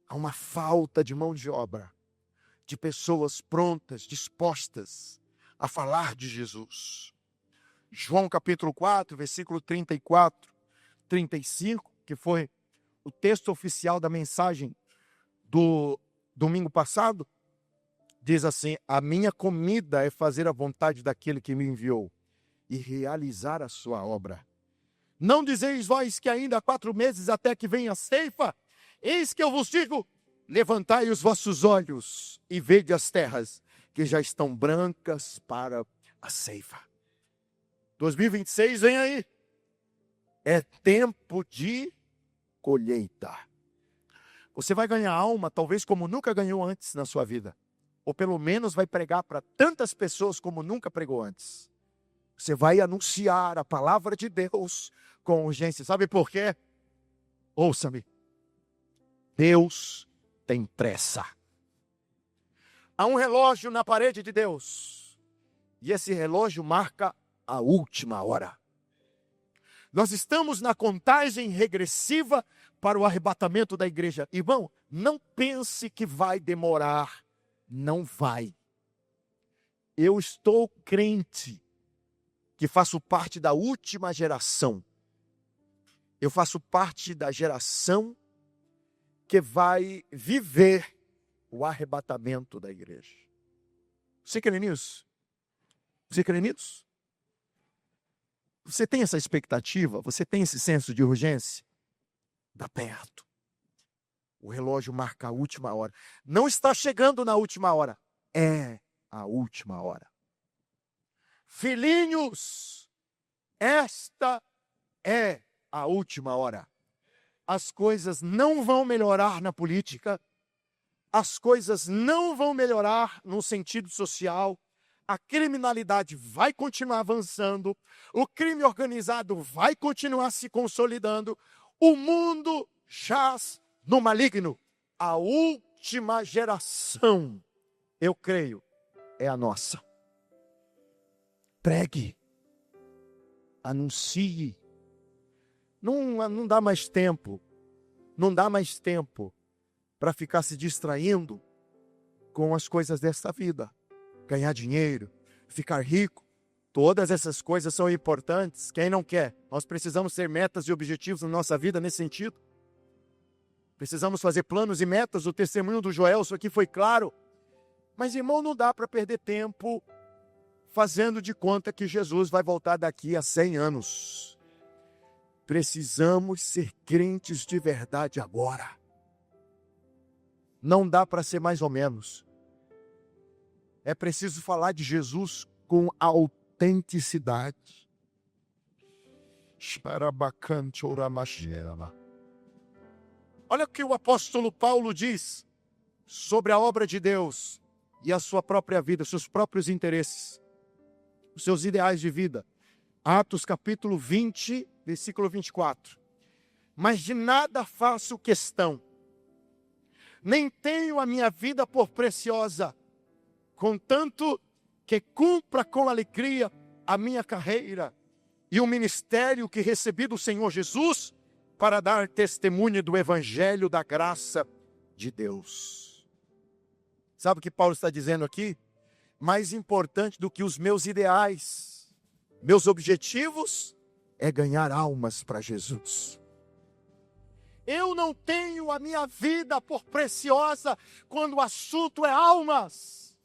Há uma falta de mão de obra, de pessoas prontas, dispostas a falar de Jesus. João capítulo 4, versículo 34, 35, que foi o texto oficial da mensagem do domingo passado, diz assim: a minha comida é fazer a vontade daquele que me enviou e realizar a sua obra. Não dizeis vós que ainda há 4 meses até que venha a ceifa? Eis que eu vos digo, levantai os vossos olhos e vede as terras, que já estão brancas para a ceifa. 2026 vem aí. É tempo de colheita. Você vai ganhar alma, talvez como nunca ganhou antes na sua vida. Ou pelo menos vai pregar para tantas pessoas como nunca pregou antes. Você vai anunciar a palavra de Deus com urgência. Sabe por quê? Ouça-me. Deus tem pressa. Há um relógio na parede de Deus. E esse relógio marca a última hora. Nós estamos na contagem regressiva para o arrebatamento da igreja. Irmão, não pense que vai demorar. Não vai. Eu estou crente que faço parte da última geração. Eu faço parte da geração que vai viver o arrebatamento da igreja. Você crê nisso? Você crê nisso? Você tem essa expectativa? Você tem esse senso de urgência? Dá perto. O relógio marca a última hora. Não está chegando na última hora. É a última hora. Filhinhos, esta é a última hora. As coisas não vão melhorar na política. As coisas não vão melhorar no sentido social. A criminalidade vai continuar avançando. O crime organizado vai continuar se consolidando. O mundo jaz no maligno. A última geração, eu creio, é a nossa. Pregue. Anuncie. Não dá mais tempo. Não dá mais tempo para ficar se distraindo com as coisas desta vida. Ganhar dinheiro, ficar rico. Todas essas coisas são importantes. Quem não quer? Nós precisamos ter metas e objetivos na nossa vida nesse sentido. Precisamos fazer planos e metas. O testemunho do Joelson aqui foi claro. Mas, irmão, não dá para perder tempo fazendo de conta que Jesus vai voltar daqui a 100 anos. Precisamos ser crentes de verdade agora. Não dá para ser mais ou menos. É preciso falar de Jesus com autenticidade. Olha o que o apóstolo Paulo diz sobre a obra de Deus e a sua própria vida, seus próprios interesses, os seus ideais de vida. Atos capítulo 20, versículo 24. Mas de nada faço questão, nem tenho a minha vida por preciosa, contanto que cumpra com alegria a minha carreira e o ministério que recebi do Senhor Jesus para dar testemunho do evangelho da graça de Deus. Sabe o que Paulo está dizendo aqui? Mais importante do que os meus ideais, meus objetivos, é ganhar almas para Jesus. Eu não tenho a minha vida por preciosa quando o assunto é almas.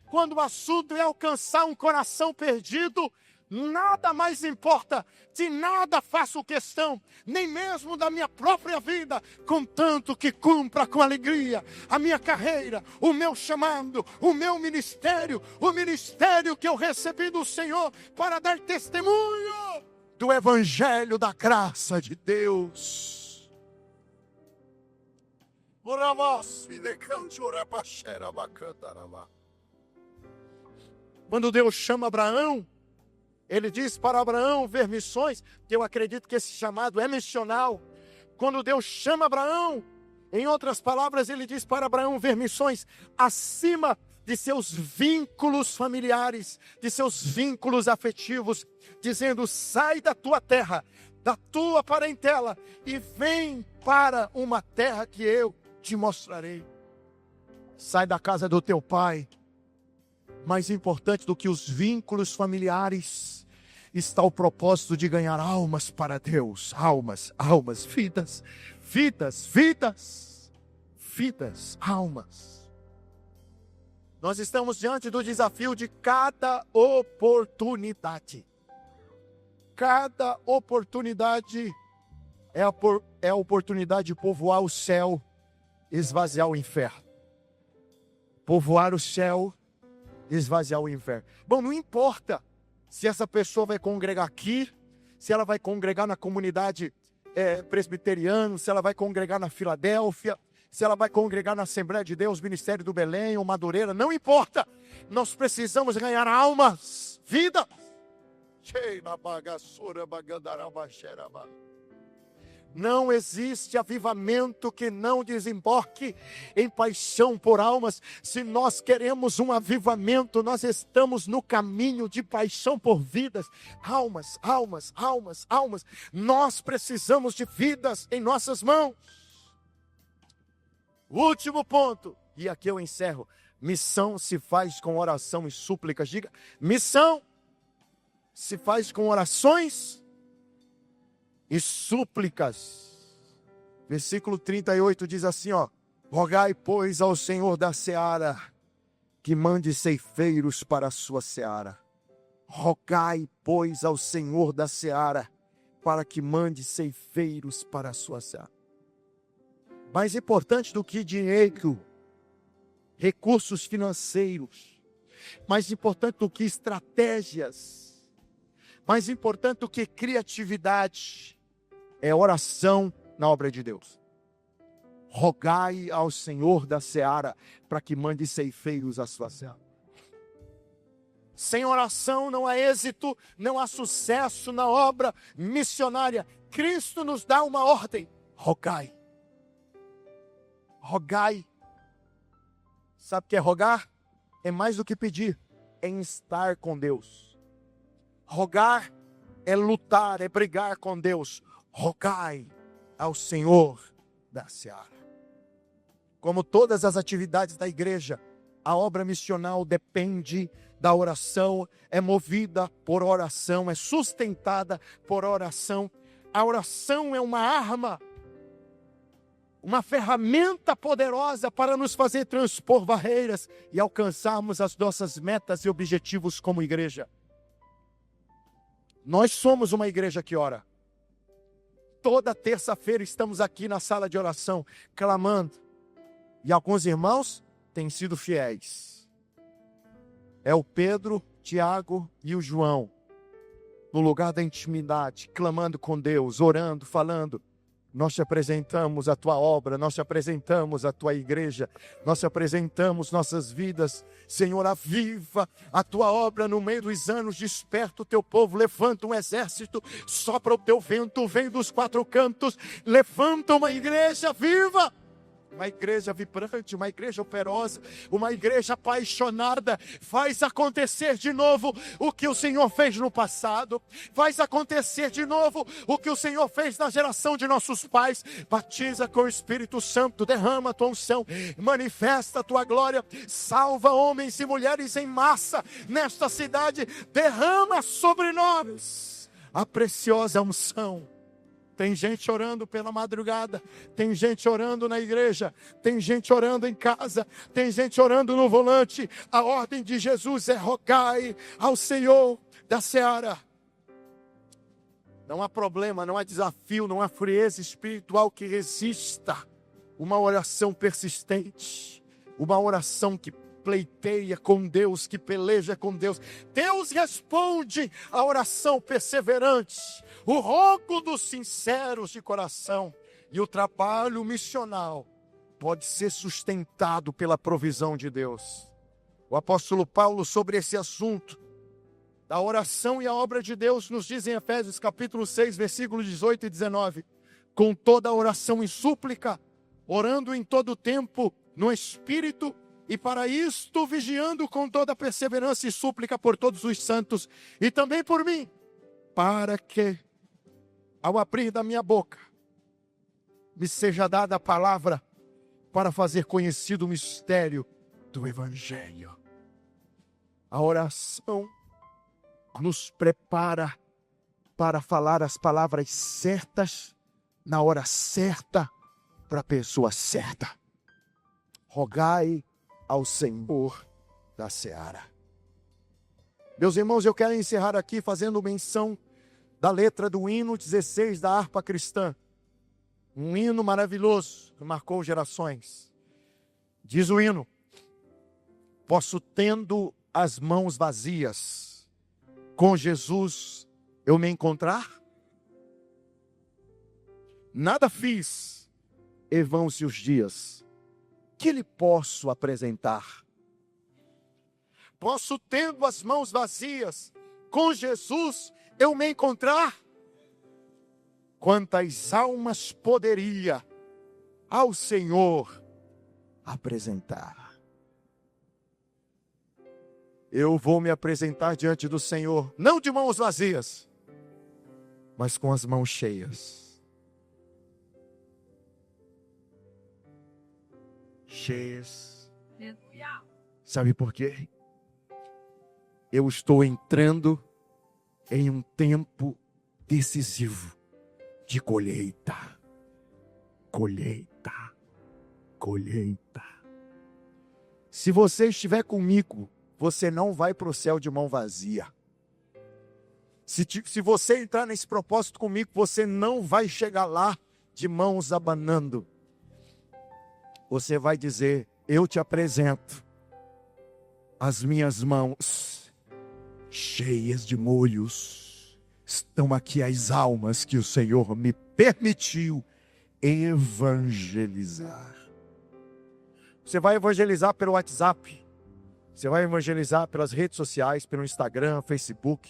Quando o assunto é alcançar um coração perdido, nada mais importa, de nada faço questão, nem mesmo da minha própria vida, contanto que cumpra com alegria a minha carreira, o meu chamado, o meu ministério, o ministério que eu recebi do Senhor para dar testemunho do evangelho da graça de Deus. Quando Deus chama Abraão, Ele diz para Abraão ver missões, que eu acredito que esse chamado é missional. Quando Deus chama Abraão, em outras palavras, Ele diz para Abraão ver missões acima de seus vínculos familiares, de seus vínculos afetivos, dizendo: sai da tua terra, da tua parentela, e vem para uma terra que eu te mostrarei. Sai da casa do teu pai. Mais importante do que os vínculos familiares está o propósito de ganhar almas para Deus. Almas, vidas, almas. Nós estamos diante do desafio de cada oportunidade. Cada oportunidade é a oportunidade de povoar o céu, esvaziar o inferno. Povoar o céu, esvaziar o inferno. Bom, não importa se essa pessoa vai congregar aqui, se ela vai congregar na comunidade presbiteriana, se ela vai congregar na Filadélfia, se ela vai congregar na Assembleia de Deus, Ministério do Belém ou Madureira, não importa. Nós precisamos ganhar almas, vida. Não existe avivamento que não desemboque em paixão por almas. Se nós queremos um avivamento, nós estamos no caminho de paixão por vidas. Almas. Nós precisamos de vidas em nossas mãos. Último ponto, e aqui eu encerro. Missão se faz com oração e súplicas. Diga, missão se faz com orações e súplicas. Versículo 38 diz assim, rogai, pois, ao Senhor da seara, que mande ceifeiros para a sua seara. Rogai, pois, ao Senhor da seara, para que mande ceifeiros para a sua seara. Mais importante do que dinheiro, recursos financeiros, mais importante do que estratégias, mais importante do que criatividade, é oração na obra de Deus. Rogai ao Senhor da seara para que mande ceifeiros à sua seara. Sem oração não há êxito, não há sucesso na obra missionária. Cristo nos dá uma ordem: rogai. Rogai. Sabe o que é rogar? É mais do que pedir, é estar com Deus. Rogar é lutar, é brigar com Deus. Rogai ao Senhor da seara. Como todas as atividades da igreja, a obra missional depende da oração, é movida por oração, é sustentada por oração. A oração é uma arma, uma ferramenta poderosa para nos fazer transpor barreiras e alcançarmos as nossas metas e objetivos como igreja. Nós somos uma igreja que ora. Toda terça-feira estamos aqui na sala de oração, clamando. E alguns irmãos têm sido fiéis. É o Pedro, Tiago e o João, no lugar da intimidade, clamando com Deus, orando, falando. Nós te apresentamos a tua obra, nós te apresentamos a tua igreja, nós te apresentamos nossas vidas. Senhor, aviva a tua obra no meio dos anos, desperta o teu povo, levanta um exército, sopra o teu vento, vem dos quatro cantos, levanta uma igreja viva. Uma igreja vibrante, uma igreja operosa, uma igreja apaixonada. Faz acontecer de novo o que o Senhor fez no passado. Faz acontecer de novo o que o Senhor fez na geração de nossos pais. Batiza com o Espírito Santo, derrama a tua unção, manifesta a tua glória, salva homens e mulheres em massa nesta cidade. Derrama sobre nós a preciosa unção. Tem gente orando pela madrugada, tem gente orando na igreja, tem gente orando em casa, tem gente orando no volante. A ordem de Jesus é rogai ao Senhor da seara. Não há problema, não há desafio, não há frieza espiritual que resista uma oração persistente, uma oração que pleiteia com Deus, que peleja com Deus. Deus responde a oração perseverante, o rogo dos sinceros de coração. E o trabalho missional pode ser sustentado pela provisão de Deus. O apóstolo Paulo, sobre esse assunto da oração e a obra de Deus, nos diz em Efésios capítulo 6, versículos 18 e 19: com toda oração e súplica, orando em todo tempo no Espírito, E para isto, vigiando com toda perseverança e súplica por todos os santos, e também por mim, para que, ao abrir da minha boca, me seja dada a palavra para fazer conhecido o mistério do Evangelho. A oração nos prepara para falar as palavras certas, na hora certa, para a pessoa certa. Rogai ao Senhor da seara. Meus irmãos, eu quero encerrar aqui fazendo menção da letra do hino 16 da harpa cristã. Um hino maravilhoso que marcou gerações. Diz o hino: posso, tendo as mãos vazias, com Jesus eu me encontrar? Nada fiz, e vão-se os dias, que lhe posso apresentar? Posso, tendo as mãos vazias, com Jesus eu me encontrar? Quantas almas poderia ao Senhor apresentar? Eu vou me apresentar diante do Senhor, não de mãos vazias, mas com as mãos cheias. Cheias. Sabe por quê? Eu estou entrando em um tempo decisivo de colheita. Colheita. Colheita. Se você estiver comigo, você não vai para o céu de mão vazia. Se você entrar nesse propósito comigo, você não vai chegar lá de mãos abanando. Você vai dizer: eu te apresento as minhas mãos cheias de molhos. Estão aqui as almas que o Senhor me permitiu evangelizar. Você vai evangelizar pelo WhatsApp. Você vai evangelizar pelas redes sociais, pelo Instagram, Facebook.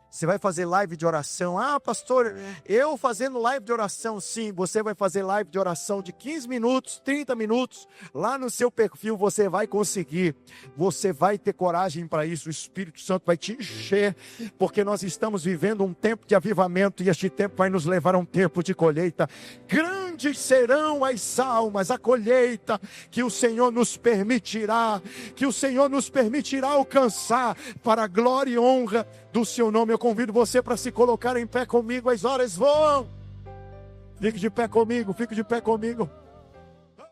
Você vai fazer live de oração. Ah, pastor, eu fazendo live de oração. Sim, você vai fazer live de oração de 15 minutos, 30 minutos. Lá no seu perfil você vai conseguir. Você vai ter coragem para isso. O Espírito Santo vai te encher. Porque nós estamos vivendo um tempo de avivamento. E este tempo vai nos levar a um tempo de colheita. Grandes serão as almas, a colheita que o Senhor nos permitirá. Que o Senhor nos permitirá alcançar para a glória e honra do seu nome. Eu convido você para se colocar em pé comigo. As horas voam. Fique de pé comigo, fique de pé comigo.